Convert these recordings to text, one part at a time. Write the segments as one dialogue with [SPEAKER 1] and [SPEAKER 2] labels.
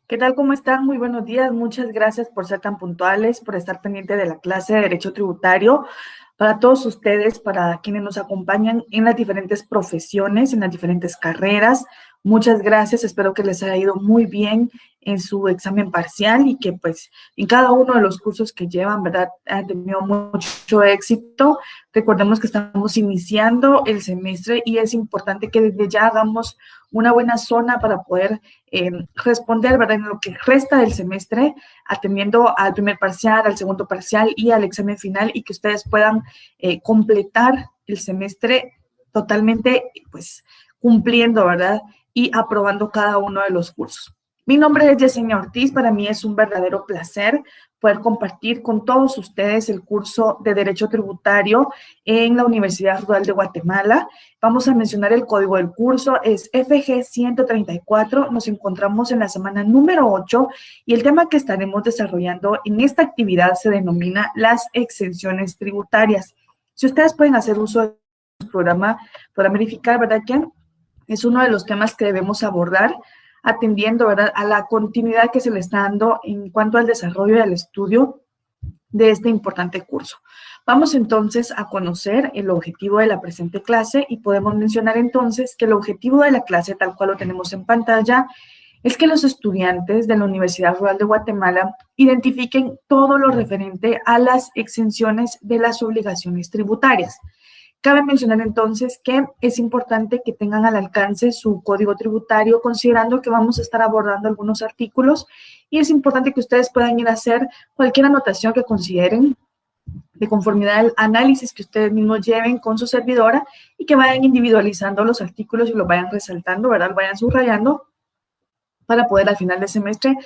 [SPEAKER 1] ¿Qué tal? ¿Cómo están? Muy buenos días. Muchas gracias por ser tan puntuales, por estar pendiente de la clase de Derecho Tributario. Para todos ustedes, para quienes nos acompañan en las diferentes profesiones, en las diferentes carreras, muchas gracias. Espero que les haya ido muy bien en su examen parcial y que pues en cada uno de los cursos que llevan, ¿verdad?, han tenido mucho éxito. Recordemos que estamos iniciando el semestre y es importante que desde ya hagamos una buena zona para poder responder, ¿verdad?, en lo que resta del semestre, atendiendo al primer parcial, al segundo parcial y al examen final, y que ustedes puedan completar el semestre totalmente, pues, cumpliendo, ¿verdad?, y aprobando cada uno de los cursos. Mi nombre es Yesenia Ortiz. Para mí es un verdadero placer poder compartir con todos ustedes el curso de Derecho Tributario en la Universidad Rural de Guatemala. Vamos a mencionar el código del curso, es FG 134. Nos encontramos en la semana número 8 y el tema que estaremos desarrollando en esta actividad se denomina las exenciones tributarias. Si ustedes pueden hacer uso del programa, podrán verificar, ¿verdad?, que es uno de los temas que debemos abordar, atendiendo, ¿verdad?, a la continuidad que se le está dando en cuanto al desarrollo y al estudio de este importante curso. Vamos entonces a conocer el objetivo de la presente clase y podemos mencionar entonces que el objetivo de la clase, tal cual lo tenemos en pantalla, es que los estudiantes de la Universidad Rural de Guatemala identifiquen todo lo referente a las exenciones de las obligaciones tributarias. Cabe mencionar entonces que es importante que tengan al alcance su código tributario, considerando que vamos a estar abordando algunos artículos, y es importante que ustedes puedan ir a hacer cualquier anotación que consideren de conformidad al análisis que ustedes mismos lleven con su servidora y que vayan individualizando los artículos y los vayan resaltando, ¿verdad?, vayan subrayando para poder al final del semestre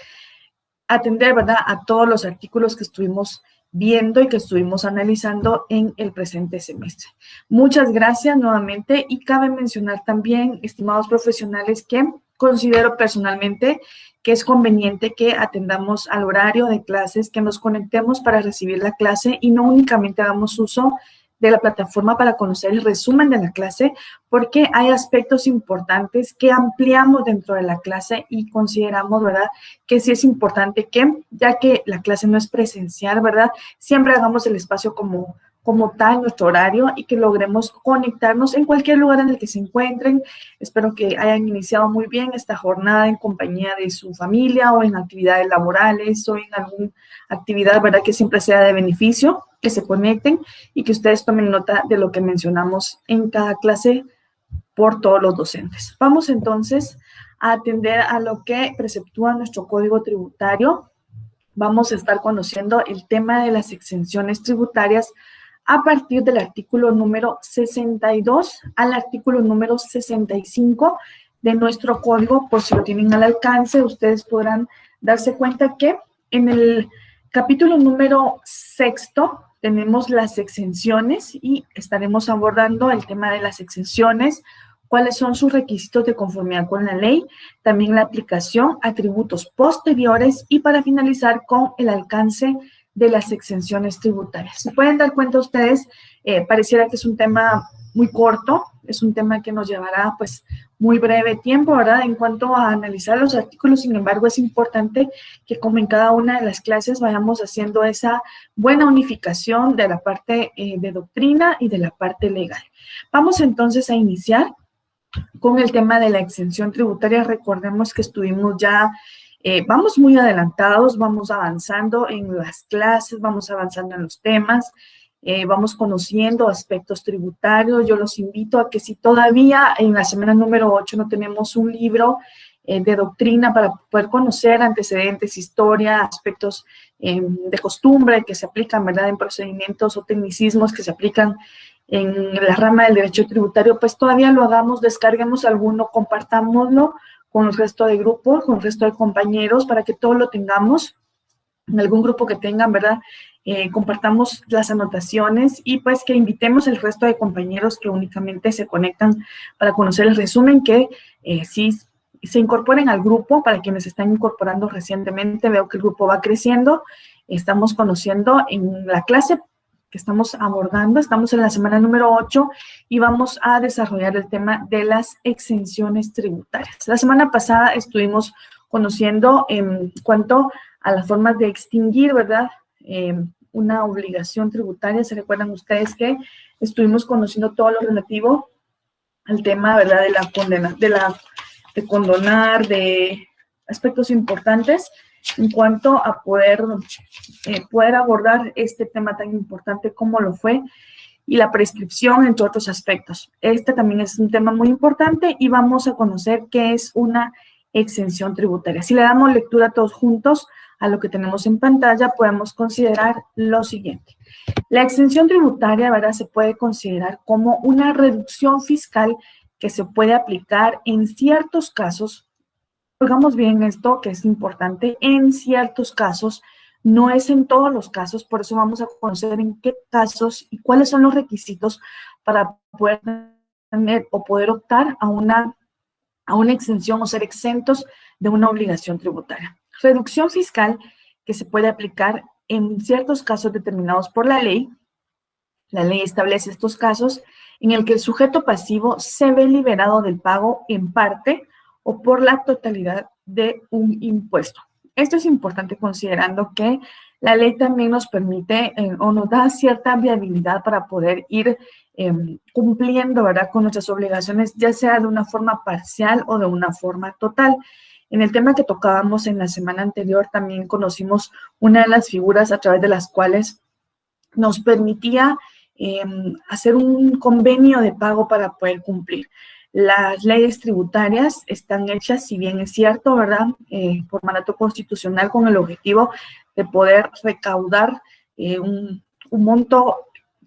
[SPEAKER 1] atender, ¿verdad?, a todos los artículos que estuvimos viendo y que estuvimos analizando en el presente semestre. Muchas gracias nuevamente, y cabe mencionar también, estimados profesionales, que considero personalmente que es conveniente que atendamos al horario de clases, que nos conectemos para recibir la clase y no únicamente hagamos uso de la plataforma para conocer el resumen de la clase, porque hay aspectos importantes que ampliamos dentro de la clase y consideramos, ¿verdad?, que sí es importante que, ya que la clase no es presencial, ¿verdad?, siempre hagamos el espacio como tal, nuestro horario, y que logremos conectarnos en cualquier lugar en el que se encuentren. Espero que hayan iniciado muy bien esta jornada en compañía de su familia o en actividades laborales o en alguna actividad, ¿verdad?, que siempre sea de beneficio, que se conecten y que ustedes tomen nota de lo que mencionamos en cada clase por todos los docentes. Vamos entonces a atender a lo que preceptúa nuestro código tributario. Vamos a estar conociendo el tema de las exenciones tributarias a partir del artículo número 62 al artículo número 65 de nuestro código. Por si lo tienen al alcance, ustedes podrán darse cuenta que en el capítulo número 6 tenemos las exenciones y estaremos abordando el tema de las exenciones, cuáles son sus requisitos de conformidad con la ley, también la aplicación a tributos posteriores y para finalizar con el alcance de las exenciones tributarias. Se pueden dar cuenta ustedes, pareciera que es un tema muy corto, es un tema que nos llevará pues muy breve tiempo, ¿verdad?, en cuanto a analizar los artículos. Sin embargo, es importante que como en cada una de las clases vayamos haciendo esa buena unificación de la parte de doctrina y de la parte legal. Vamos entonces a iniciar con el tema de la exención tributaria. Recordemos que estuvimos ya, vamos muy adelantados, vamos avanzando en las clases, vamos avanzando en los temas, vamos conociendo aspectos tributarios. Yo los invito a que si todavía en la semana número 8 no tenemos un libro de doctrina para poder conocer antecedentes, historia, aspectos de costumbre que se aplican, ¿verdad?, en procedimientos o tecnicismos que se aplican en la rama del derecho tributario, pues todavía lo hagamos, descarguemos alguno, compartámoslo con el resto de grupos, con el resto de compañeros, para que todos lo tengamos, en algún grupo que tengan, ¿verdad?, compartamos las anotaciones y pues que invitemos al resto de compañeros que únicamente se conectan para conocer el resumen, que sí se incorporen al grupo. Para quienes se están incorporando recientemente, veo que el grupo va creciendo. Estamos conociendo en la clase que estamos abordando, estamos en la semana número 8 y vamos a desarrollar el tema de las exenciones tributarias. La semana pasada estuvimos conociendo en cuanto a las formas de extinguir, ¿verdad? Una obligación tributaria. ¿Se recuerdan ustedes que estuvimos conociendo todo lo relativo al tema, ¿verdad? De la condena, de condonar, de aspectos importantes en cuanto a poder abordar este tema tan importante como lo fue y la prescripción, entre otros aspectos. Este también es un tema muy importante y vamos a conocer qué es una exención tributaria. Si le damos lectura todos juntos a lo que tenemos en pantalla, podemos considerar lo siguiente. La exención tributaria, ¿verdad?, se puede considerar como una reducción fiscal que se puede aplicar en ciertos casos. Oigamos bien esto, que es importante, en ciertos casos, no es en todos los casos, por eso vamos a conocer en qué casos y cuáles son los requisitos para poder tener o poder optar a una exención o ser exentos de una obligación tributaria. Reducción fiscal que se puede aplicar en ciertos casos determinados por la ley. La ley establece estos casos en el que el sujeto pasivo se ve liberado del pago en parte o por la totalidad de un impuesto. Esto es importante considerando que la ley también nos permite o nos da cierta viabilidad para poder ir cumpliendo, ¿verdad?, con nuestras obligaciones, ya sea de una forma parcial o de una forma total. En el tema que tocábamos en la semana anterior, también conocimos una de las figuras a través de las cuales nos permitía hacer un convenio de pago para poder cumplir. Las leyes tributarias están hechas, si bien es cierto, ¿verdad?, por mandato constitucional con el objetivo de poder recaudar un monto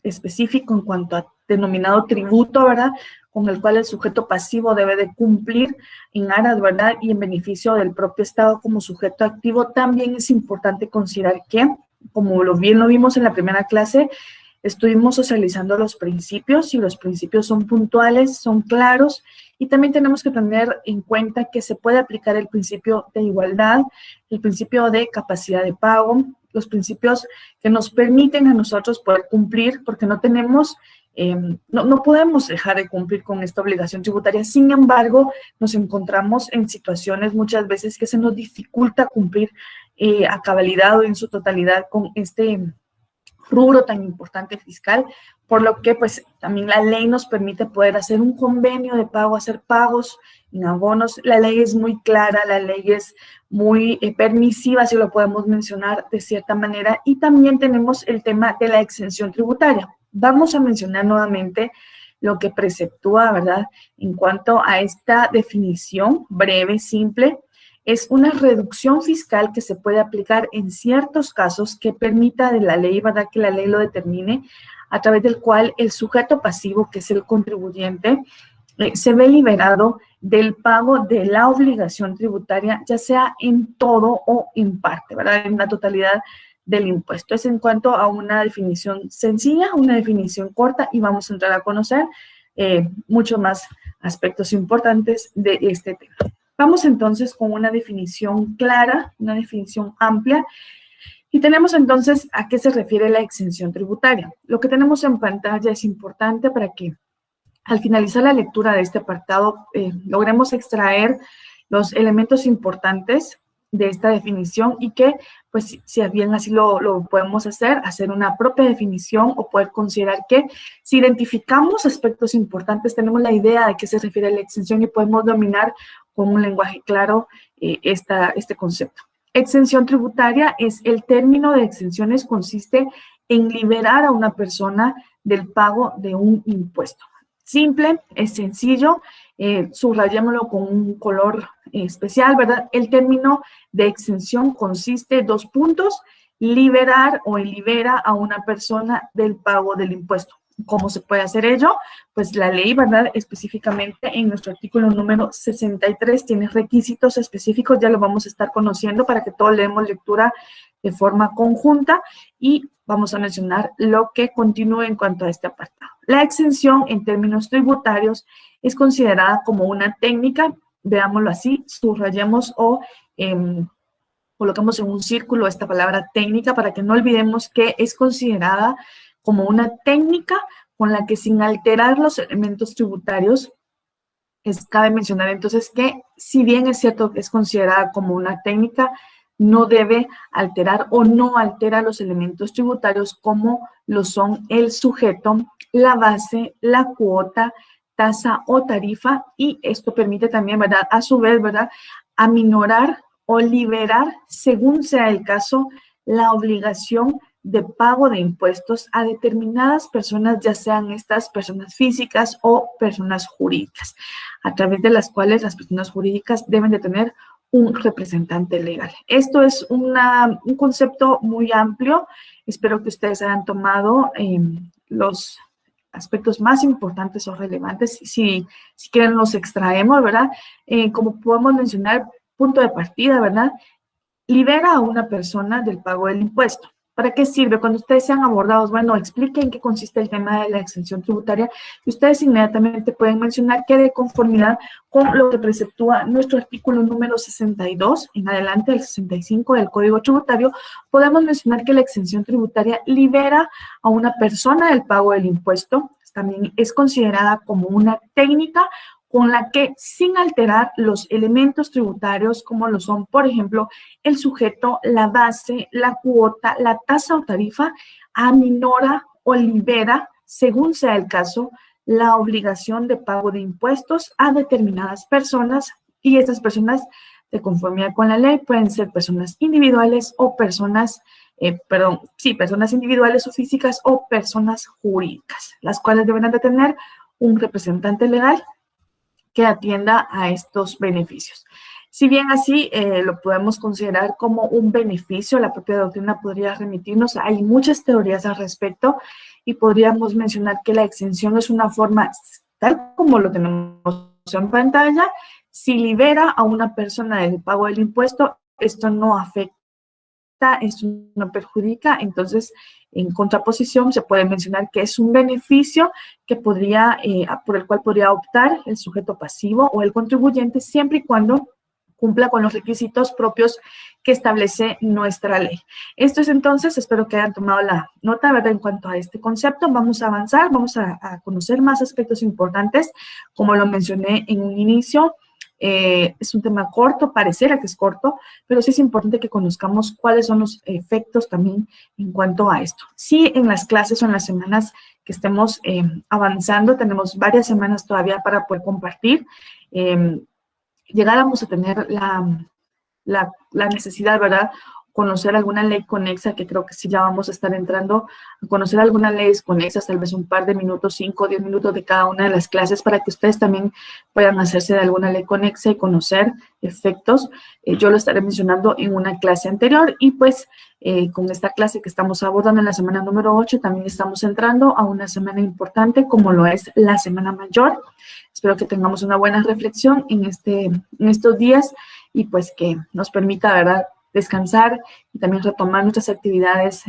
[SPEAKER 1] específico en cuanto a denominado tributo, ¿verdad?, con el cual el sujeto pasivo debe de cumplir en aras, ¿verdad?, y en beneficio del propio Estado como sujeto activo. También es importante considerar que, como bien lo vimos en la primera clase, estuvimos socializando los principios y los principios son puntuales, son claros y también tenemos que tener en cuenta que se puede aplicar el principio de igualdad, el principio de capacidad de pago, los principios que nos permiten a nosotros poder cumplir porque no tenemos, no podemos dejar de cumplir con esta obligación tributaria. Sin embargo, nos encontramos en situaciones muchas veces que se nos dificulta cumplir a cabalidad o en su totalidad con este rubro tan importante fiscal, por lo que pues también la ley nos permite poder hacer un convenio de pago, hacer pagos en abonos. La ley es muy clara, la ley es muy permisiva, si lo podemos mencionar de cierta manera, y también tenemos el tema de la exención tributaria. Vamos a mencionar nuevamente lo que preceptúa, ¿verdad?, en cuanto a esta definición breve, simple. Es una reducción fiscal que se puede aplicar en ciertos casos que permita de la ley, ¿verdad?, que la ley lo determine, a través del cual el sujeto pasivo, que es el contribuyente, se ve liberado del pago de la obligación tributaria, ya sea en todo o en parte, ¿verdad?, en la totalidad del impuesto. Es en cuanto a una definición sencilla, una definición corta, y vamos a entrar a conocer muchos más aspectos importantes de este tema. Vamos entonces con una definición clara, una definición amplia, y tenemos entonces a qué se refiere la exención tributaria. Lo que tenemos en pantalla es importante para que al finalizar la lectura de este apartado logremos extraer los elementos importantes de esta definición y que, pues, si bien así lo podemos hacer una propia definición o poder considerar que si identificamos aspectos importantes, tenemos la idea de qué se refiere a la exención y podemos dominar con un lenguaje claro este concepto. Exención tributaria es el término de exenciones, consiste en liberar a una persona del pago de un impuesto. Simple, es sencillo, subrayémoslo con un color especial, ¿verdad? El término de exención consiste, 2 puntos, liberar o libera a una persona del pago del impuesto. ¿Cómo se puede hacer ello? Pues la ley, ¿verdad?, específicamente en nuestro artículo número 63 tiene requisitos específicos, ya lo vamos a estar conociendo para que todos leemos lectura de forma conjunta y vamos a mencionar lo que continúe en cuanto a este apartado. La exención en términos tributarios es considerada como una técnica veámoslo así, subrayemos o colocamos en un círculo esta palabra técnica para que no olvidemos que es considerada como una técnica con la que, sin alterar los elementos tributarios, cabe mencionar entonces que, si bien es cierto que es considerada como una técnica, no debe alterar o no altera los elementos tributarios como lo son el sujeto, la base, la cuota, tasa o tarifa, y esto permite también, ¿verdad?, a su vez, ¿verdad?, aminorar o liberar, según sea el caso, la obligación de pago de impuestos a determinadas personas, ya sean estas personas físicas o personas jurídicas, a través de las cuales las personas jurídicas deben de tener un representante legal. Esto es un concepto muy amplio. Espero que ustedes hayan tomado los aspectos más importantes o relevantes. Si quieren, los extraemos, ¿verdad? Como podemos mencionar, punto de partida, ¿verdad? Libera a una persona del pago del impuesto. ¿Para qué sirve? Cuando ustedes sean abordados, bueno, expliquen qué consiste el tema de la exención tributaria, y ustedes inmediatamente pueden mencionar que, de conformidad con lo que preceptúa nuestro artículo número 62, en adelante el 65 del Código Tributario, podemos mencionar que la exención tributaria libera a una persona del pago del impuesto. También es considerada como una técnica con la que, sin alterar los elementos tributarios, como lo son, por ejemplo, el sujeto, la base, la cuota, la tasa o tarifa, aminora o libera, según sea el caso, la obligación de pago de impuestos a determinadas personas, y estas personas, de conformidad con la ley, pueden ser personas individuales o personas individuales o físicas, o personas jurídicas, las cuales deben de tener un representante legal que atienda a estos beneficios. Si bien así lo podemos considerar como un beneficio, la propia doctrina podría remitirnos, hay muchas teorías al respecto, y podríamos mencionar que la exención es una forma, tal como lo tenemos en pantalla, si libera a una persona del pago del impuesto, esto no afecta, esto no perjudica. Entonces, en contraposición, se puede mencionar que es un beneficio que por el cual podría optar el sujeto pasivo o el contribuyente, siempre y cuando cumpla con los requisitos propios que establece nuestra ley. Esto es entonces, espero que hayan tomado la nota, ¿verdad?, en cuanto a este concepto. Vamos a avanzar, vamos a conocer más aspectos importantes, como lo mencioné en un inicio. Es un tema corto, pareciera que es corto, pero sí es importante que conozcamos cuáles son los efectos también en cuanto a esto. Sí, en las clases o en las semanas que estemos avanzando, tenemos varias semanas todavía para poder compartir, llegáramos a tener la necesidad, ¿verdad?, conocer alguna ley conexa, que creo que sí ya vamos a estar entrando a conocer algunas leyes conexas, tal vez un par de minutos, 5 o 10 minutos de cada una de las clases, para que ustedes también puedan hacerse de alguna ley conexa y conocer efectos. Yo lo estaré mencionando en una clase anterior, y pues con esta clase que estamos abordando en la semana número 8, también estamos entrando a una semana importante, como lo es la Semana Mayor. Espero que tengamos una buena reflexión en estos días, y pues que nos permita, ¿verdad?, descansar y también retomar nuestras actividades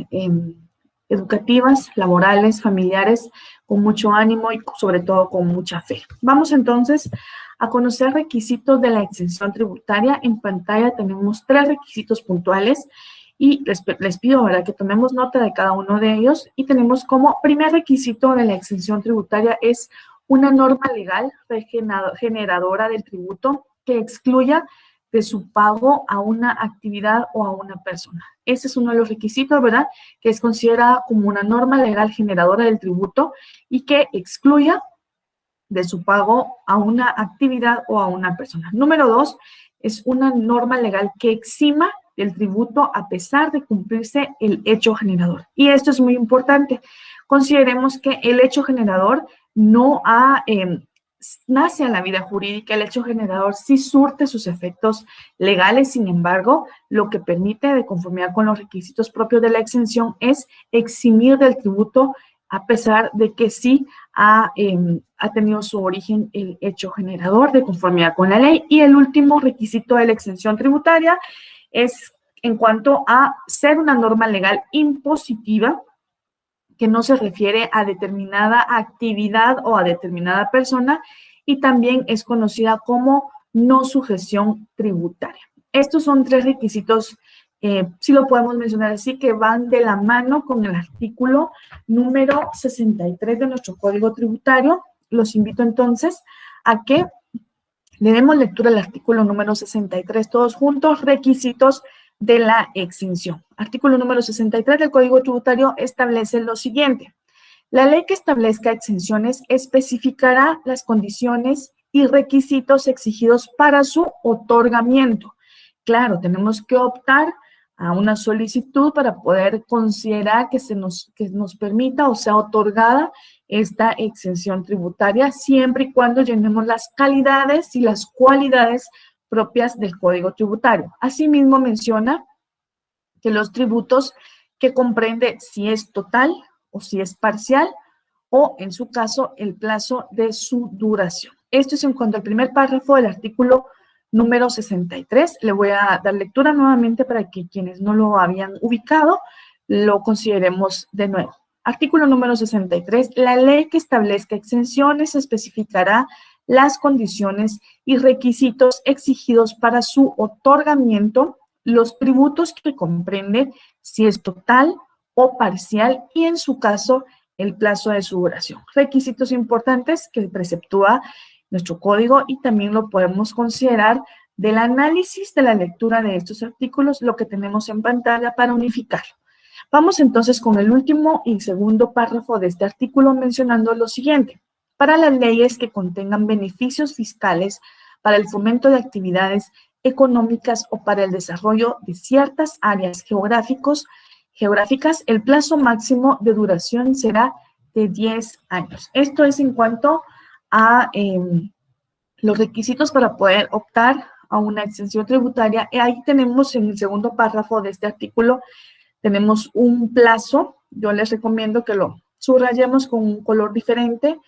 [SPEAKER 1] educativas, laborales, familiares, con mucho ánimo y sobre todo con mucha fe. Vamos entonces a conocer requisitos de la exención tributaria. En pantalla tenemos 3 requisitos puntuales, y les pido, ¿verdad?, que tomemos nota de cada uno de ellos. Y tenemos como primer requisito de la exención tributaria es una norma legal generadora del tributo que excluya de su pago a una actividad o a una persona. Ese es uno de los requisitos, ¿verdad?, que es considerada como una norma legal generadora del tributo y que excluya de su pago a una actividad o a una persona. Número 2, es una norma legal que exima del tributo a pesar de cumplirse el hecho generador. Y esto es muy importante. Consideremos que el hecho generador no nace a la vida jurídica. El hecho generador sí surte sus efectos legales. Sin embargo, lo que permite, de conformidad con los requisitos propios de la exención, es eximir del tributo a pesar de que sí ha tenido su origen el hecho generador, de conformidad con la ley. Y el último requisito de la exención tributaria es en cuanto a ser una norma legal impositiva, que no se refiere a determinada actividad o a determinada persona, y también es conocida como no sujeción tributaria. Estos son 3 requisitos, si lo podemos mencionar así, que van de la mano con el artículo número 63 de nuestro Código Tributario. Los invito entonces a que le demos lectura al artículo número 63 todos juntos, requisitos de la exención. Artículo número 63 del Código Tributario establece lo siguiente. La ley que establezca exenciones especificará las condiciones y requisitos exigidos para su otorgamiento. Claro, tenemos que optar a una solicitud para poder considerar que nos permita o sea otorgada esta exención tributaria, siempre y cuando llenemos las calidades y las cualidades propias del Código Tributario. Asimismo, menciona que los tributos que comprende si es total o si es parcial o, en su caso, el plazo de su duración. Esto es en cuanto al primer párrafo del artículo número 63. Le voy a dar lectura nuevamente para que quienes no lo habían ubicado lo consideremos de nuevo. Artículo número 63. La ley que establezca exenciones especificará las condiciones y requisitos exigidos para su otorgamiento, los tributos que comprende, si es total o parcial, y en su caso, el plazo de su duración. Requisitos importantes que preceptúa nuestro código y también lo podemos considerar del análisis de la lectura de estos artículos, lo que tenemos en pantalla para unificarlo. Vamos entonces con el último y segundo párrafo de este artículo mencionando lo siguiente. Para las leyes que contengan beneficios fiscales para el fomento de actividades económicas o para el desarrollo de ciertas áreas geográficas, el plazo máximo de duración será de 10 años. Esto es en cuanto a los requisitos para poder optar a una exención tributaria. Y ahí tenemos en el segundo párrafo de este artículo, tenemos un plazo. Yo les recomiendo que lo subrayemos con un color diferente,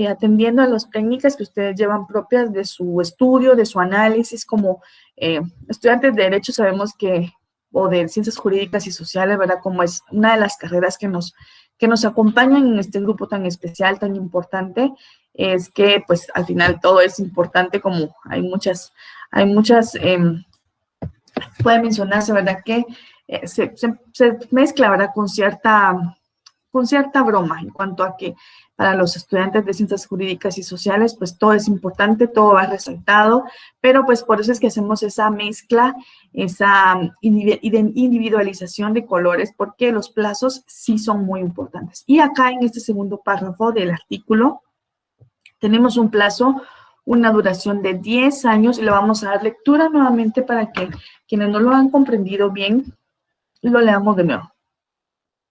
[SPEAKER 1] atendiendo a las técnicas que ustedes llevan propias de su estudio, de su análisis. Como estudiantes de Derecho sabemos que, o de Ciencias Jurídicas y Sociales, ¿verdad? Como es una de las carreras que nos acompañan en este grupo tan especial, tan importante, es que, pues, al final todo es importante, como hay muchas, puede mencionarse, ¿verdad? Que se mezcla, ¿verdad? Con cierta broma en cuanto a que para los estudiantes de Ciencias Jurídicas y Sociales, pues todo es importante, todo va resaltado, pero pues por eso es que hacemos esa mezcla, esa individualización de colores, porque los plazos sí son muy importantes. Y acá en este segundo párrafo del artículo tenemos un plazo, una duración de 10 años, y le vamos a dar lectura nuevamente para que quienes no lo han comprendido bien, lo leamos de nuevo.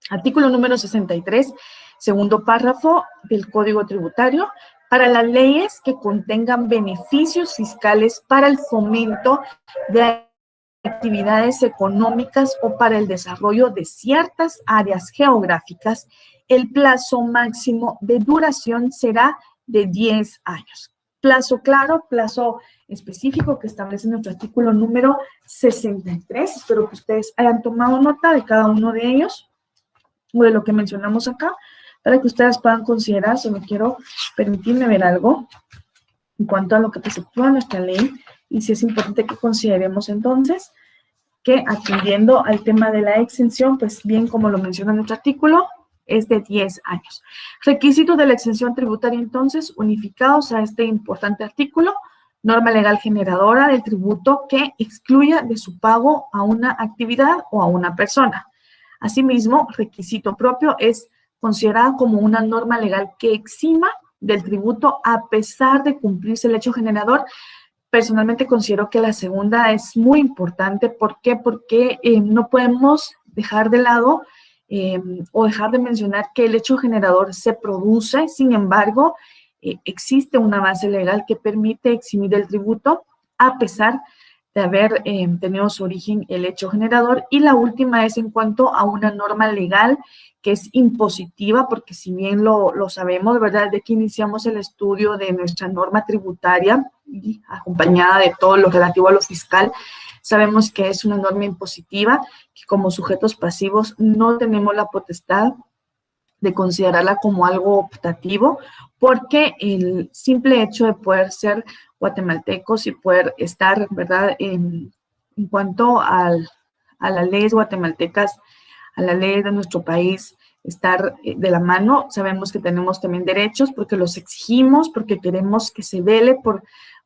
[SPEAKER 1] Artículo número 63, segundo párrafo del Código Tributario. Para las leyes que contengan beneficios fiscales para el fomento de actividades económicas o para el desarrollo de ciertas áreas geográficas, el plazo máximo de duración será de 10 años. Plazo claro, plazo específico que establece nuestro artículo número 63. Espero que ustedes hayan tomado nota de cada uno de ellos o de lo que mencionamos acá, para que ustedes puedan considerar. Solo quiero permitirme ver algo en cuanto a lo que preceptúa nuestra ley, y si es importante que consideremos entonces que, atendiendo al tema de la exención, pues bien, como lo menciona nuestro artículo, es de 10 años. Requisitos de la exención tributaria, entonces, unificados a este importante artículo: norma legal generadora del tributo que excluya de su pago a una actividad o a una persona. Asimismo, requisito propio es considerada como una norma legal que exima del tributo a pesar de cumplirse el hecho generador. Personalmente considero que la segunda es muy importante. ¿Por qué? Porque no podemos dejar de lado o dejar de mencionar que el hecho generador se produce. Sin embargo, existe una base legal que permite eximir del tributo a pesar de haber tenido su origen el hecho generador. Y la última es en cuanto a una norma legal que es impositiva, porque si bien lo sabemos, ¿verdad? Desde que iniciamos el estudio de nuestra norma tributaria, y acompañada de todo lo relativo a lo fiscal, sabemos que es una norma impositiva, que como sujetos pasivos no tenemos la potestad de considerarla como algo optativo. porque el simple hecho de poder ser guatemaltecos y poder estar, ¿verdad?, en cuanto a las leyes guatemaltecas, a la ley de nuestro país, estar de la mano, sabemos que tenemos también derechos porque los exigimos, porque queremos que se vele por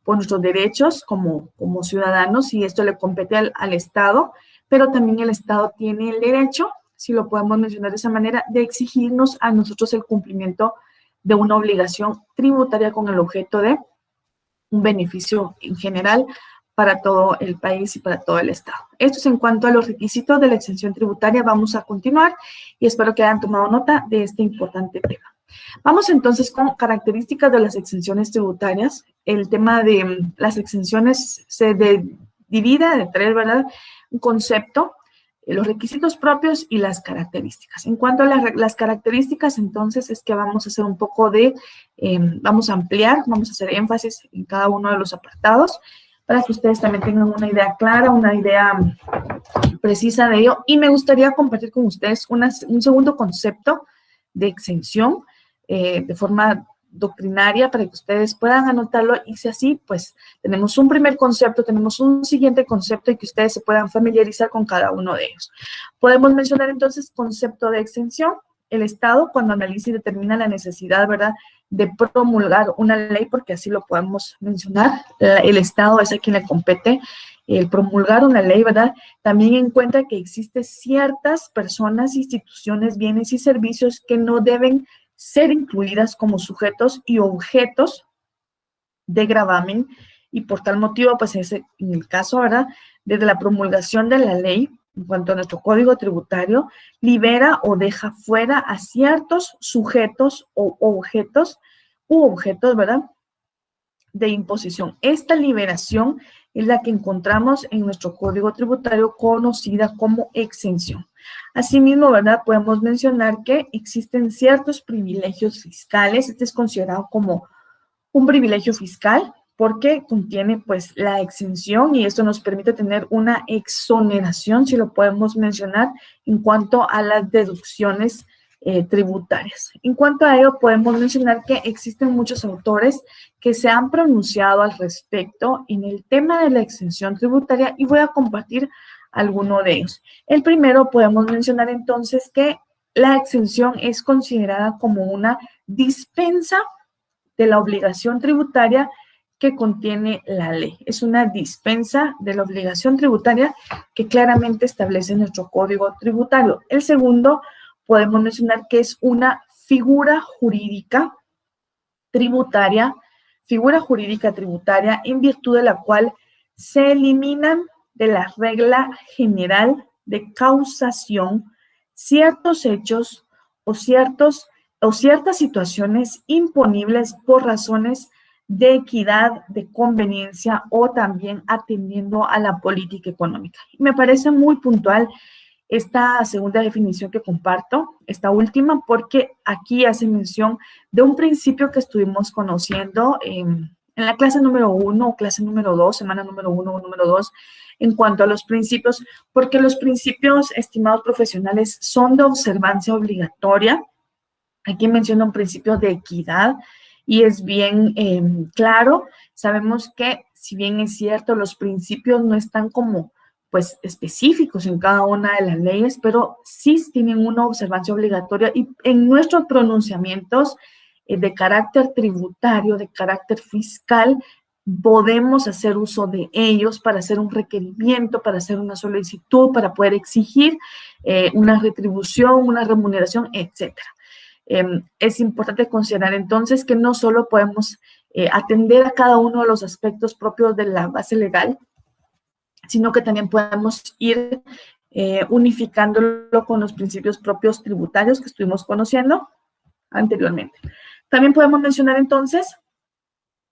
[SPEAKER 1] nuestros derechos como ciudadanos, y esto le compete al Estado, pero también el Estado tiene el derecho, si lo podemos mencionar de esa manera, de exigirnos a nosotros el cumplimiento de una obligación tributaria con el objeto de un beneficio en general para todo el país y para todo el Estado. Esto es en cuanto a los requisitos de la exención tributaria. Vamos a continuar y espero que hayan tomado nota de este importante tema. Vamos entonces con características de las exenciones tributarias. El tema de las exenciones se divide de tres, ¿verdad? Un concepto, los requisitos propios y las características. En cuanto a las características, entonces es que vamos a hacer un poco de, vamos a ampliar, vamos a hacer énfasis en cada uno de los apartados para que ustedes también tengan una idea clara, una idea precisa de ello. Y me gustaría compartir con ustedes un segundo concepto de exención de forma doctrinaria para que ustedes puedan anotarlo, y si así, pues tenemos un primer concepto, tenemos un siguiente concepto y que ustedes se puedan familiarizar con cada uno de ellos. Podemos mencionar entonces concepto de exención. El Estado, cuando analiza y determina la necesidad, ¿verdad?, de promulgar una ley, porque así lo podemos mencionar, el Estado es a quien le compete el promulgar una ley, ¿verdad? También encuentra que existen ciertas personas, instituciones, bienes y servicios que no deben ser incluidas como sujetos y objetos de gravamen, y por tal motivo, pues en el caso, ¿verdad?, desde la promulgación de la ley, en cuanto a nuestro código tributario, libera o deja fuera a ciertos sujetos o objetos ¿verdad?, de imposición. Esta liberación es la que encontramos en nuestro código tributario, conocida como exención. Asimismo, ¿verdad?, podemos mencionar que existen ciertos privilegios fiscales. Este es considerado como un privilegio fiscal porque contiene, pues, la exención, y esto nos permite tener una exoneración, si lo podemos mencionar, en cuanto a las deducciones tributarias. En cuanto a ello, podemos mencionar que existen muchos autores que se han pronunciado al respecto en el tema de la exención tributaria, y voy a compartir alguno de ellos. El primero, podemos mencionar entonces que la exención es considerada como una dispensa de la obligación tributaria que contiene la ley. Es una dispensa de la obligación tributaria que claramente establece nuestro código tributario. El segundo, podemos mencionar que es una figura jurídica tributaria en virtud de la cual se eliminan de la regla general de causación ciertos hechos o ciertas situaciones imponibles por razones de equidad, de conveniencia o también atendiendo a la política económica. Me parece muy puntual esta segunda definición que comparto, esta última, porque aquí hace mención de un principio que estuvimos conociendo en la clase número 1 o clase número 2, semana número 1 o número 2, en cuanto a los principios, porque los principios, estimados profesionales, son de observancia obligatoria. Aquí menciona un principio de equidad y es bien claro. Sabemos que, si bien es cierto, los principios no están como, pues, específicos en cada una de las leyes, pero sí tienen una observancia obligatoria, y en nuestros pronunciamientos de carácter tributario, de carácter fiscal, podemos hacer uso de ellos para hacer un requerimiento, para hacer una solicitud, para poder exigir una retribución, una remuneración, etcétera. Es importante considerar entonces que no solo podemos atender a cada uno de los aspectos propios de la base legal, sino que también podemos ir unificándolo con los principios propios tributarios que estuvimos conociendo anteriormente. También podemos mencionar entonces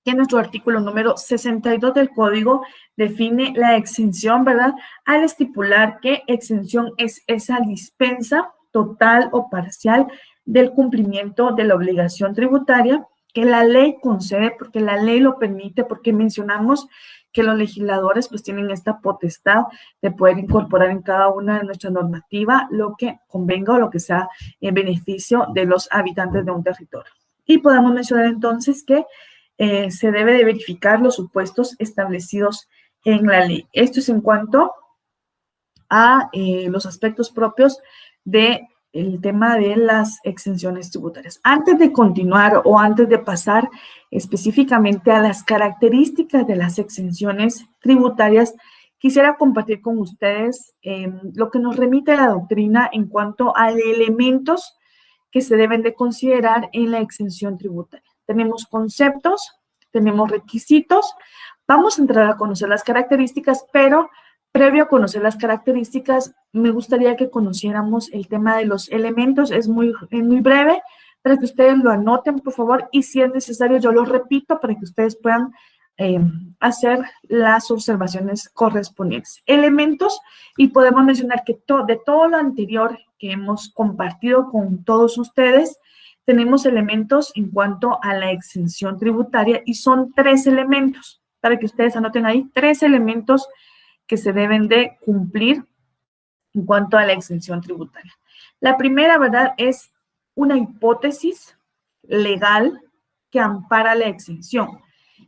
[SPEAKER 1] que nuestro artículo número 62 del Código define la exención, ¿verdad?, al estipular que exención es esa dispensa total o parcial del cumplimiento de la obligación tributaria que la ley concede, porque la ley lo permite, porque mencionamos que los legisladores pues tienen esta potestad de poder incorporar en cada una de nuestras normativas lo que convenga o lo que sea en beneficio de los habitantes de un territorio. Y podemos mencionar entonces que se debe de verificar los supuestos establecidos en la ley. Esto es en cuanto a los aspectos propios del tema de las exenciones tributarias. Antes de continuar o antes de pasar específicamente a las características de las exenciones tributarias, quisiera compartir con ustedes lo que nos remite la doctrina en cuanto a elementos que se deben de considerar en la exención tributaria. Tenemos conceptos, tenemos requisitos, vamos a entrar a conocer las características, pero previo a conocer las características, me gustaría que conociéramos el tema de los elementos. Es muy breve, para que ustedes lo anoten, por favor, y si es necesario, yo lo repito para que ustedes puedan hacer las observaciones correspondientes. Elementos, y podemos mencionar que de todo lo anterior que hemos compartido con todos ustedes, tenemos elementos en cuanto a la exención tributaria y son 3 elementos, para que ustedes anoten ahí, 3 elementos que se deben de cumplir en cuanto a la exención tributaria. La primera, ¿verdad?, es una hipótesis legal que ampara la exención.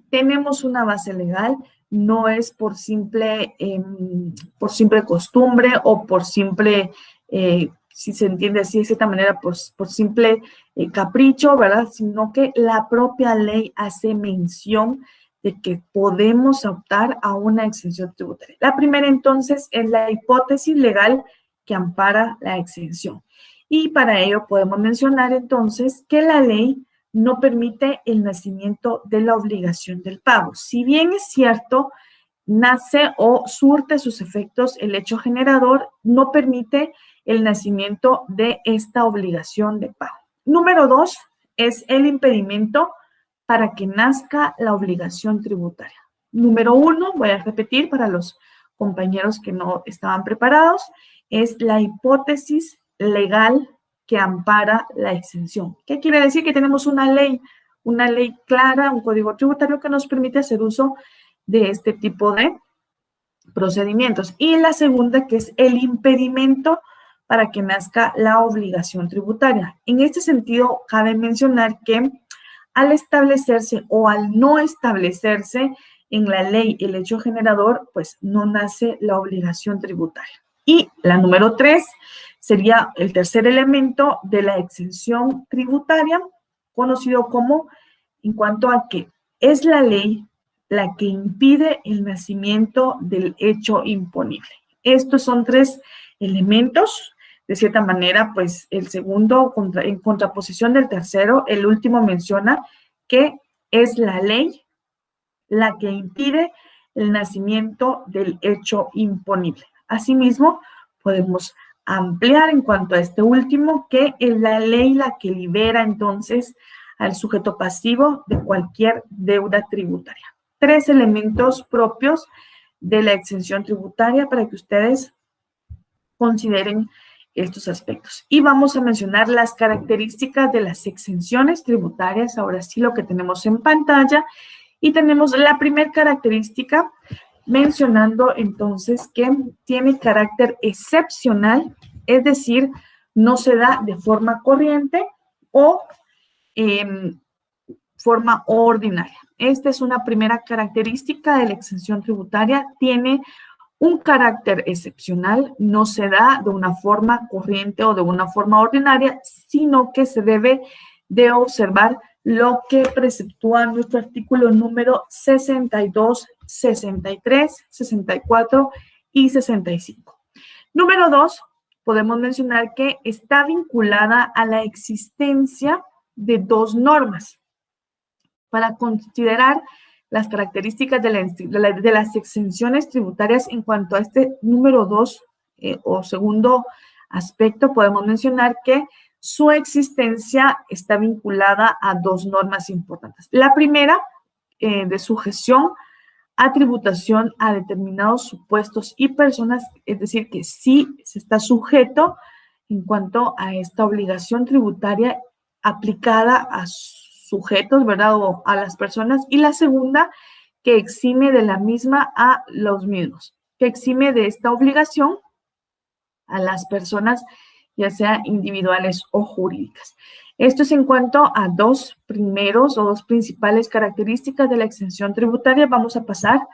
[SPEAKER 1] Tenemos una base legal, no es por simple costumbre o por simple, si se entiende así de cierta manera, por simple capricho, ¿verdad?, sino que la propia ley hace mención de que podemos optar a una exención tributaria. La primera, entonces, es la hipótesis legal que ampara la exención. Y para ello podemos mencionar, entonces, que la ley no permite el nacimiento de la obligación del pago. Si bien es cierto, nace o surte sus efectos el hecho generador, no permite el nacimiento de esta obligación de pago. Número 2 es el impedimento para que nazca la obligación tributaria. Número 1, voy a repetir para los compañeros que no estaban preparados, es la hipótesis legal que ampara la exención. ¿Qué quiere decir? Que tenemos una ley clara, un código tributario que nos permite hacer uso de este tipo de procedimientos. Y la segunda, que es el impedimento para que nazca la obligación tributaria. En este sentido, cabe mencionar que al establecerse o al no establecerse en la ley el hecho generador, pues no nace la obligación tributaria. Y la número 3 sería el tercer elemento de la exención tributaria, conocido como en cuanto a que es la ley la que impide el nacimiento del hecho imponible. Estos son 3 elementos. De cierta manera, pues el segundo, en contraposición del tercero, el último menciona que es la ley la que impide el nacimiento del hecho imponible. Asimismo, podemos ampliar en cuanto a este último, que es la ley la que libera entonces al sujeto pasivo de cualquier deuda tributaria. 3 elementos propios de la exención tributaria para que ustedes consideren estos aspectos. Y vamos a mencionar las características de las exenciones tributarias. Ahora sí, lo que tenemos en pantalla. Y tenemos la primera característica mencionando entonces que tiene carácter excepcional, es decir, no se da de forma corriente o forma ordinaria. Esta es una primera característica de la exención tributaria. Tiene un carácter excepcional, no se da de una forma corriente o de una forma ordinaria, sino que se debe de observar lo que preceptúa nuestro artículo número 62, 63, 64 y 65. Número 2, podemos mencionar que está vinculada a la existencia de 2 normas. Para considerar las características de las exenciones tributarias en cuanto a este número 2 o segundo aspecto, podemos mencionar que su existencia está vinculada a 2 normas importantes. La primera, de sujeción a tributación a determinados supuestos y personas, es decir, que sí se está sujeto en cuanto a esta obligación tributaria aplicada a sujetos, ¿verdad?, o a las personas. Y la segunda, que exime de la misma a los mismos, que exime de esta obligación a las personas, ya sea individuales o jurídicas. Esto es en cuanto a dos principales características de la exención tributaria. Vamos a pasar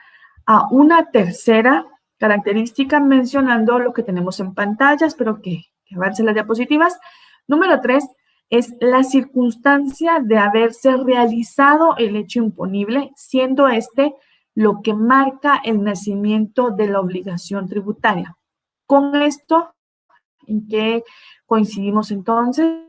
[SPEAKER 1] a una tercera característica mencionando lo que tenemos en pantalla. Espero que avancen las diapositivas. Número 3 es la circunstancia de haberse realizado el hecho imponible, siendo este lo que marca el nacimiento de la obligación tributaria. Con esto, ¿en qué coincidimos entonces?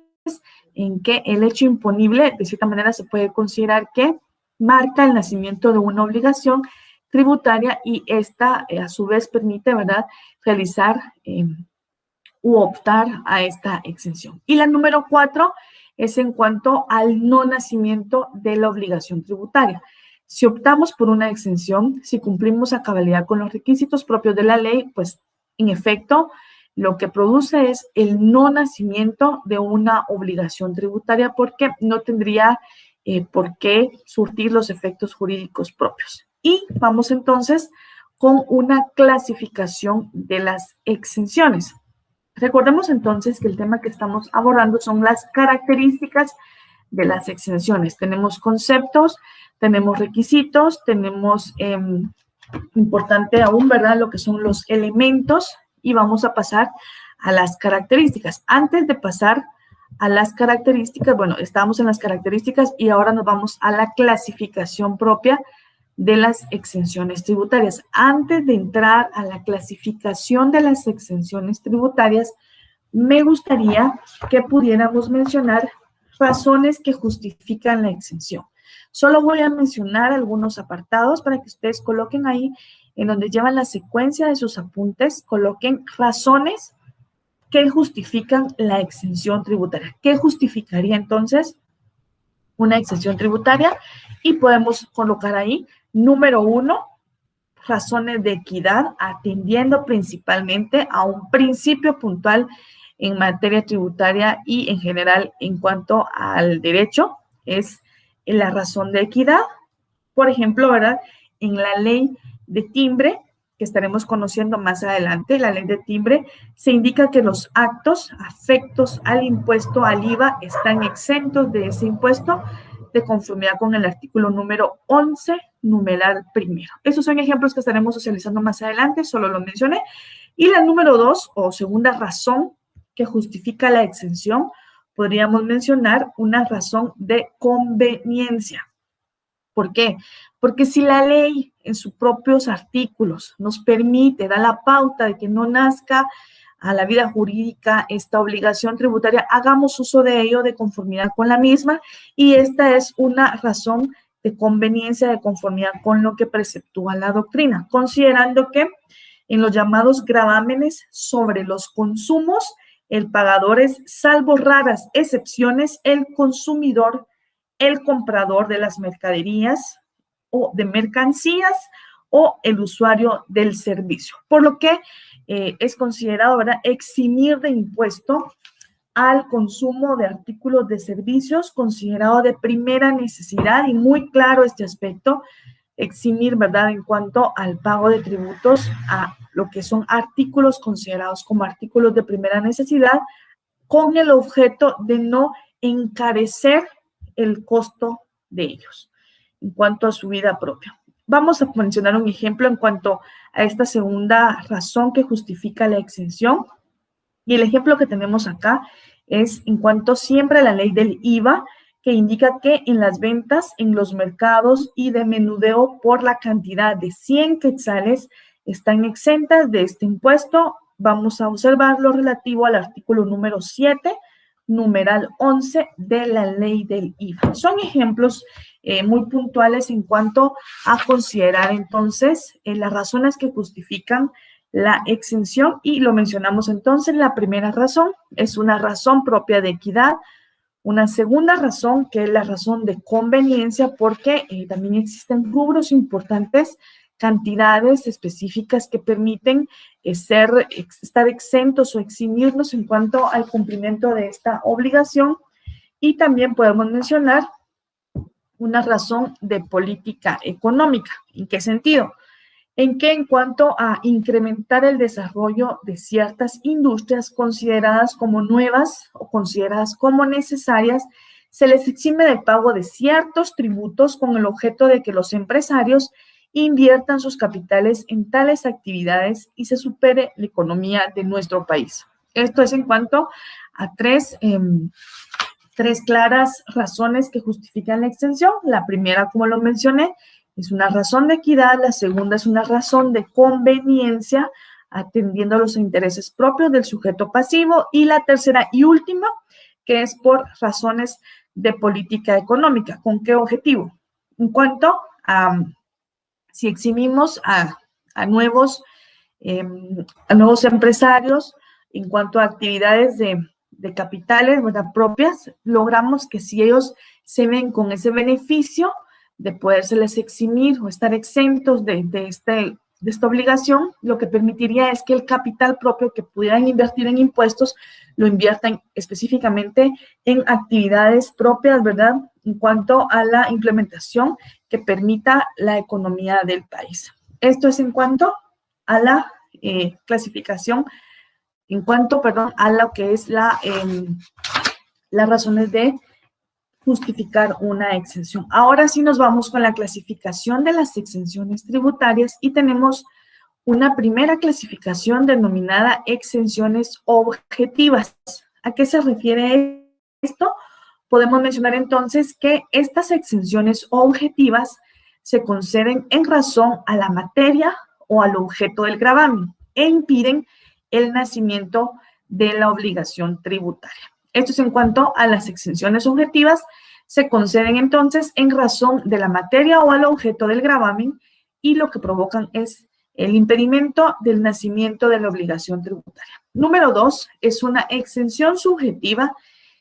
[SPEAKER 1] En que el hecho imponible, de cierta manera, se puede considerar que marca el nacimiento de una obligación tributaria y esta, a su vez, permite, ¿verdad?, realizar u optar a esta exención. Y la número 4 es en cuanto al no nacimiento de la obligación tributaria. Si optamos por una exención, si cumplimos a cabalidad con los requisitos propios de la ley, pues, en efecto, lo que produce es el no nacimiento de una obligación tributaria porque no tendría por qué surtir los efectos jurídicos propios. Y vamos entonces con una clasificación de las exenciones. Recordemos entonces que el tema que estamos abordando son las características de las exenciones. Tenemos conceptos, tenemos requisitos, tenemos, importante aún, ¿verdad?, lo que son los elementos, y vamos a pasar a las características. Antes de pasar a las características, bueno, estábamos en las características y ahora nos vamos a la clasificación propia de las exenciones tributarias. Antes de entrar a la clasificación de las exenciones tributarias, me gustaría que pudiéramos mencionar razones que justifican la exención. Solo voy a mencionar algunos apartados para que ustedes coloquen ahí, en donde llevan la secuencia de sus apuntes, coloquen razones que justifican la exención tributaria. ¿Qué justificaría entonces una exención tributaria? Y podemos colocar ahí, número 1, razones de equidad, atendiendo principalmente a un principio puntual en materia tributaria y en general en cuanto al derecho, es la razón de equidad. Por ejemplo, ¿verdad?, en la ley de timbre, que estaremos conociendo más adelante, la ley de timbre, se indica que los actos afectos al impuesto al IVA están exentos de ese impuesto de conformidad con el artículo número 11, numeral primero. Esos son ejemplos que estaremos socializando más adelante, solo lo mencioné. Y la número 2, o segunda razón que justifica la exención, podríamos mencionar una razón de conveniencia. ¿Por qué? Porque si la ley en sus propios artículos nos permite, da la pauta de que no nazca a la vida jurídica esta obligación tributaria, hagamos uso de ello de conformidad con la misma, y esta es una razón de conveniencia de conformidad con lo que preceptúa la doctrina, considerando que en los llamados gravámenes sobre los consumos, el pagador es, salvo raras excepciones, el consumidor, el comprador de las mercaderías o de mercancías o el usuario del servicio. Por lo que es considerado, ¿verdad?, eximir de impuesto al consumo de artículos de servicios considerado de primera necesidad, y muy claro este aspecto, eximir, ¿verdad?, en cuanto al pago de tributos a lo que son artículos considerados como artículos de primera necesidad, con el objeto de no encarecer el costo de ellos en cuanto a su vida propia. Vamos a mencionar un ejemplo en cuanto a esta segunda razón que justifica la exención. Y el ejemplo que tenemos acá es en cuanto siempre a la ley del IVA, que indica que en las ventas, en los mercados y de menudeo por la cantidad de 100 quetzales están exentas de este impuesto. Vamos a observar lo relativo al artículo número 7, numeral 11 de la ley del IVA. Son ejemplos muy puntuales en cuanto a considerar entonces las razones que justifican la exención, y lo mencionamos entonces. La primera razón es una razón propia de equidad. Una segunda razón, que es la razón de conveniencia, porque también existen rubros importantes, cantidades específicas que permiten estar exentos o eximirnos en cuanto al cumplimiento de esta obligación. Y también podemos mencionar una razón de política económica. ¿En qué sentido? En cuanto a incrementar el desarrollo de ciertas industrias consideradas como nuevas o consideradas como necesarias, se les exime del pago de ciertos tributos con el objeto de que los empresarios inviertan sus capitales en tales actividades y se supere la economía de nuestro país. Esto es en cuanto a tres claras razones que justifican la exención. La primera, como lo mencioné, es una razón de equidad. La segunda es una razón de conveniencia, atendiendo a los intereses propios del sujeto pasivo. Y la tercera y última, que es por razones de política económica. ¿Con qué objetivo? En cuanto a si eximimos a nuevos empresarios, en cuanto a actividades de capitales, ¿verdad?, propias, logramos que si ellos se ven con ese beneficio de podérseles eximir o estar exentos de esta obligación, lo que permitiría es que el capital propio que pudieran invertir en impuestos lo inviertan específicamente en actividades propias, ¿verdad?, en cuanto a la implementación que permita la economía del país. Esto es en cuanto a la clasificación, en cuanto, perdón, a lo que es las razones de justificar una exención. Ahora sí nos vamos con la clasificación de las exenciones tributarias y tenemos una primera clasificación denominada exenciones objetivas. ¿A qué se refiere esto? Podemos mencionar entonces que estas exenciones objetivas se conceden en razón a la materia o al objeto del gravamen e impiden el nacimiento de la obligación tributaria. Esto es en cuanto a las exenciones objetivas, se conceden entonces en razón de la materia o al objeto del gravamen y lo que provocan es el impedimento del nacimiento de la obligación tributaria. Número 2, es una exención subjetiva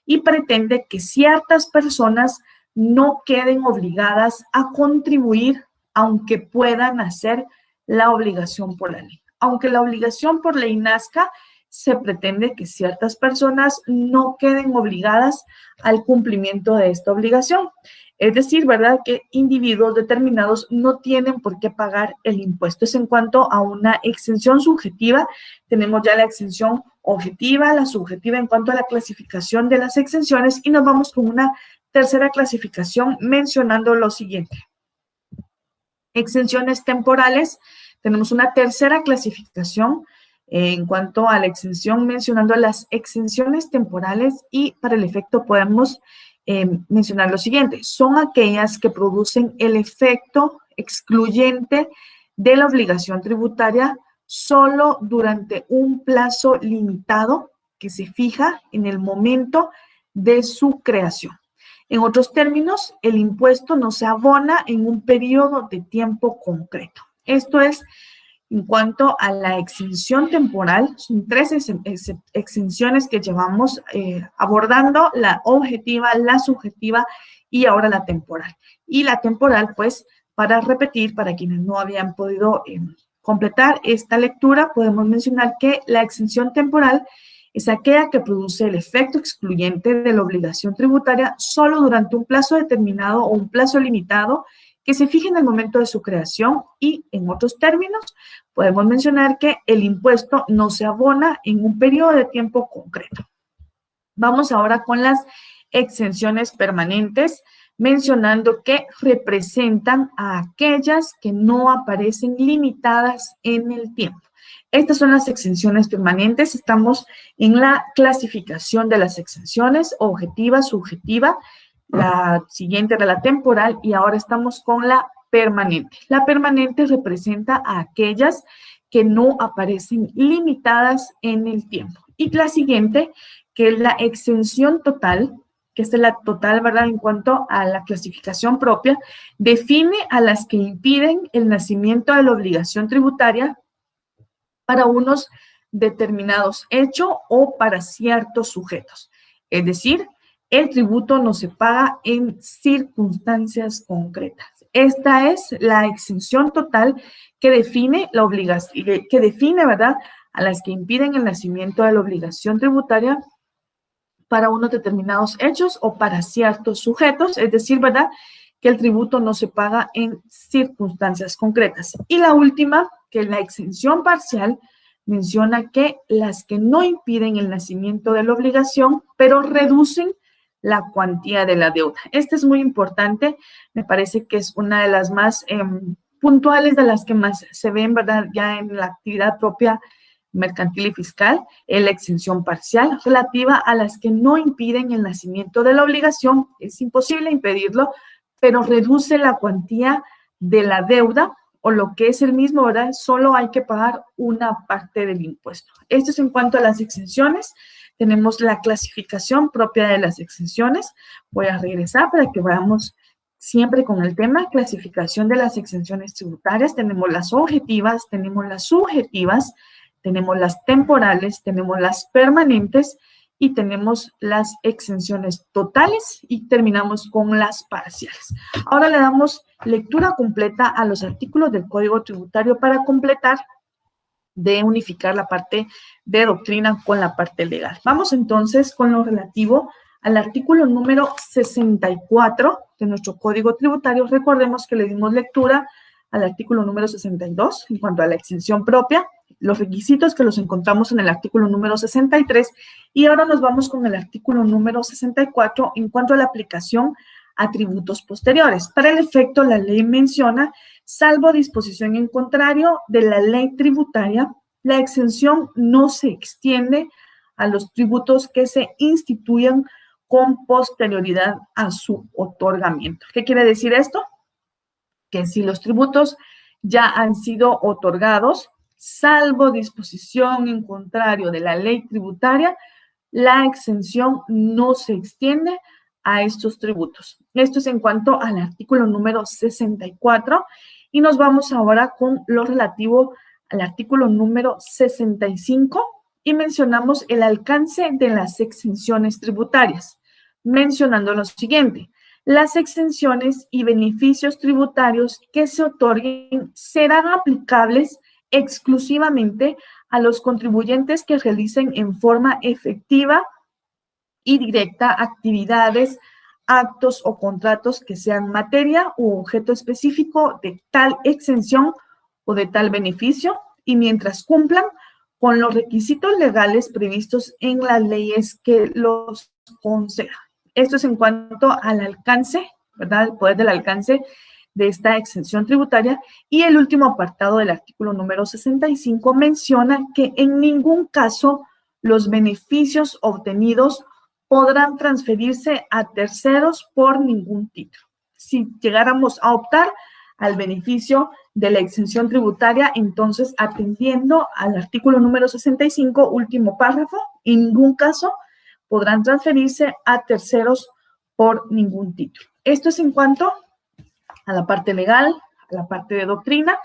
[SPEAKER 1] y pretende que ciertas personas no queden obligadas a contribuir aunque puedan hacer la obligación por la ley. Aunque la obligación por ley nazca, se pretende que ciertas personas no queden obligadas al cumplimiento de esta obligación. Es decir, ¿verdad?, que individuos determinados no tienen por qué pagar el impuesto. Es en cuanto a una exención subjetiva. Tenemos ya la exención objetiva, la subjetiva en cuanto a la clasificación de las exenciones y nos vamos con una tercera clasificación mencionando lo siguiente. Exenciones temporales. Tenemos una tercera clasificación en cuanto a la exención, mencionando las exenciones temporales y para el efecto podemos mencionar lo siguiente. Son aquellas que producen el efecto excluyente de la obligación tributaria solo durante un plazo limitado que se fija en el momento de su creación. En otros términos, el impuesto no se abona en un periodo de tiempo concreto. Esto es en cuanto a la exención temporal. Son tres exenciones que llevamos abordando: la objetiva, la subjetiva y ahora la temporal. Y la temporal, pues, para repetir, para quienes no habían podido completar esta lectura, podemos mencionar que la exención temporal es aquella que produce el efecto excluyente de la obligación tributaria solo durante un plazo determinado o un plazo limitado que se fije en el momento de su creación y, en otros términos, podemos mencionar que el impuesto no se abona en un periodo de tiempo concreto. Vamos ahora con las exenciones permanentes, mencionando que representan a aquellas que no aparecen limitadas en el tiempo. Estas son las exenciones permanentes. Estamos en la clasificación de las exenciones, objetiva, subjetiva. La siguiente era la temporal y ahora estamos con la permanente. La permanente representa a aquellas que no aparecen limitadas en el tiempo. Y la siguiente, que es la exención total, que es la total, ¿verdad?, en cuanto a la clasificación propia, define a las que impiden el nacimiento de la obligación tributaria para unos determinados hechos o para ciertos sujetos. Es decir, el tributo no se paga en circunstancias concretas. Esta es la exención total que define la obligación, que define, ¿verdad?, a las que impiden el nacimiento de la obligación tributaria para unos determinados hechos o para ciertos sujetos. Es decir, ¿verdad?, que el tributo no se paga en circunstancias concretas. Y la última, que la exención parcial, menciona que las que no impiden el nacimiento de la obligación, pero reducen la cuantía de la deuda. Este es muy importante, me parece que es una de las más puntuales, de las que más se ven, ¿verdad?, ya en la actividad propia mercantil y fiscal, en la exención parcial, relativa a las que no impiden el nacimiento de la obligación. Es imposible impedirlo, pero reduce la cuantía de la deuda, o lo que es el mismo, ¿verdad? Solo hay que pagar una parte del impuesto. Esto es en cuanto a las exenciones. Tenemos la clasificación propia de las exenciones. Voy a regresar para que veamos siempre con el tema clasificación de las exenciones tributarias. Tenemos las objetivas, tenemos las subjetivas, tenemos las temporales, tenemos las permanentes y tenemos las exenciones totales y terminamos con las parciales. Ahora le damos lectura completa a los artículos del Código Tributario para completar de unificar la parte de doctrina con la parte legal. Vamos entonces con lo relativo al artículo número 64 de nuestro Código Tributario. Recordemos que le dimos lectura al artículo número 62 en cuanto a la exención propia, los requisitos que los encontramos en el artículo número 63, y ahora nos vamos con el artículo número 64 en cuanto a la aplicación a tributos posteriores. Para el efecto, la ley menciona, salvo disposición en contrario de la ley tributaria, la exención no se extiende a los tributos que se instituyan con posterioridad a su otorgamiento. ¿Qué quiere decir esto? Que si los tributos ya han sido otorgados, salvo disposición en contrario de la ley tributaria, la exención no se extiende a estos tributos. Esto es en cuanto al artículo número 64 y nos vamos ahora con lo relativo al artículo número 65 y mencionamos el alcance de las exenciones tributarias, mencionando lo siguiente. Las exenciones y beneficios tributarios que se otorguen serán aplicables exclusivamente a los contribuyentes que realicen en forma efectiva y directa actividades, actos o contratos que sean materia u objeto específico de tal exención o de tal beneficio, y mientras cumplan con los requisitos legales previstos en las leyes que los concedan. Esto es en cuanto al alcance, ¿verdad? El poder del alcance de esta exención tributaria. Y el último apartado del artículo número 65 menciona que en ningún caso los beneficios obtenidos podrán transferirse a terceros por ningún título. Si llegáramos a optar al beneficio de la exención tributaria, entonces, atendiendo al artículo número 65, último párrafo, en ningún caso podrán transferirse a terceros por ningún título. Esto es en cuanto a la parte legal, a la parte de doctrina.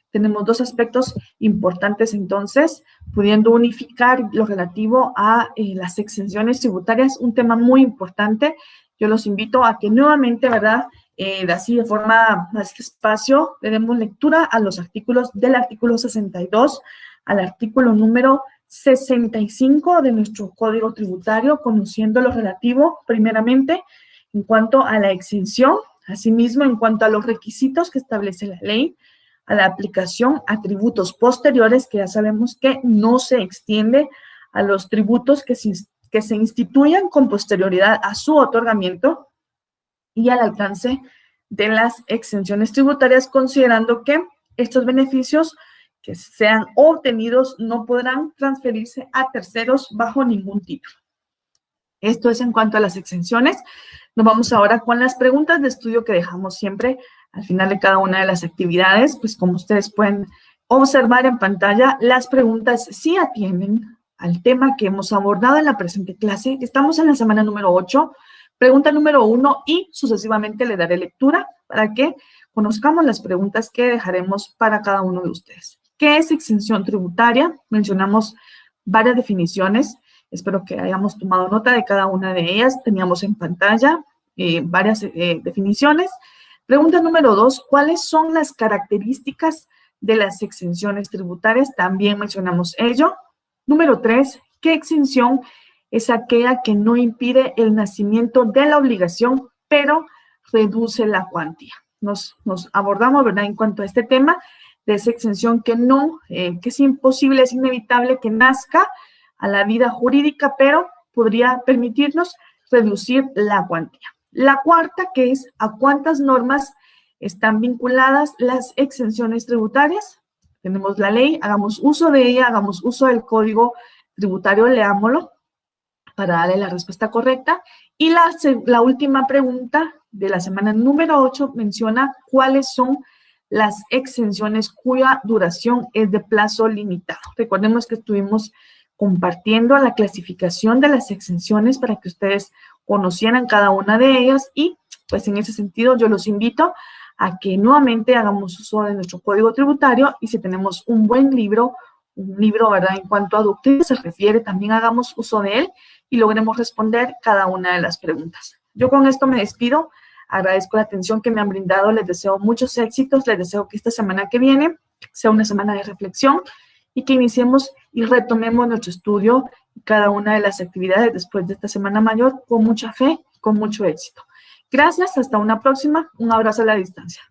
[SPEAKER 1] Tenemos dos aspectos importantes, entonces, pudiendo unificar lo relativo a las exenciones tributarias, un tema muy importante. Yo los invito a que nuevamente, ¿verdad?, así de forma más despacio, le demos lectura a los artículos del artículo 62 al artículo número 65 de nuestro Código Tributario, conociendo lo relativo, primeramente, en cuanto a la exención, asimismo, en cuanto a los requisitos que establece la ley, a la aplicación a tributos posteriores, que ya sabemos que no se extiende a los tributos que se instituyan con posterioridad a su otorgamiento, y al alcance de las exenciones tributarias, considerando que estos beneficios que sean obtenidos no podrán transferirse a terceros bajo ningún título. Esto es en cuanto a las exenciones. Nos vamos ahora con las preguntas de estudio que dejamos siempre al final de cada una de las actividades. Pues como ustedes pueden observar en pantalla, las preguntas sí atienden al tema que hemos abordado en la presente clase. Estamos en la semana número 8, pregunta número 1 y sucesivamente le daré lectura para que conozcamos las preguntas que dejaremos para cada uno de ustedes. ¿Qué es exención tributaria? Mencionamos varias definiciones. Espero que hayamos tomado nota de cada una de ellas. Teníamos en pantalla varias definiciones. Pregunta número 2, ¿cuáles son las características de las exenciones tributarias? También mencionamos ello. Número 3, ¿qué exención es aquella que no impide el nacimiento de la obligación, pero reduce la cuantía. Nos abordamos, ¿verdad?, en cuanto a este tema de esa exención que que es imposible, es inevitable que nazca a la vida jurídica, pero podría permitirnos reducir la cuantía. La cuarta, que es a cuántas normas están vinculadas las exenciones tributarias. Tenemos la ley, hagamos uso de ella, hagamos uso del código tributario, leámoslo para darle la respuesta correcta. Y la última pregunta de la semana número 8 menciona cuáles son las exenciones cuya duración es de plazo limitado. Recordemos que estuvimos compartiendo la clasificación de las exenciones para que ustedes conocieran cada una de ellas y pues en ese sentido yo los invito a que nuevamente hagamos uso de nuestro código tributario y si tenemos un buen libro, ¿verdad?, en cuanto a doctrina se refiere, también hagamos uso de él y logremos responder cada una de las preguntas. Yo con esto me despido, agradezco la atención que me han brindado, les deseo muchos éxitos, les deseo que esta semana que viene sea una semana de reflexión y que iniciemos y retomemos nuestro estudio y cada una de las actividades después de esta semana mayor con mucha fe, con mucho éxito. Gracias, hasta una próxima, un abrazo a la distancia.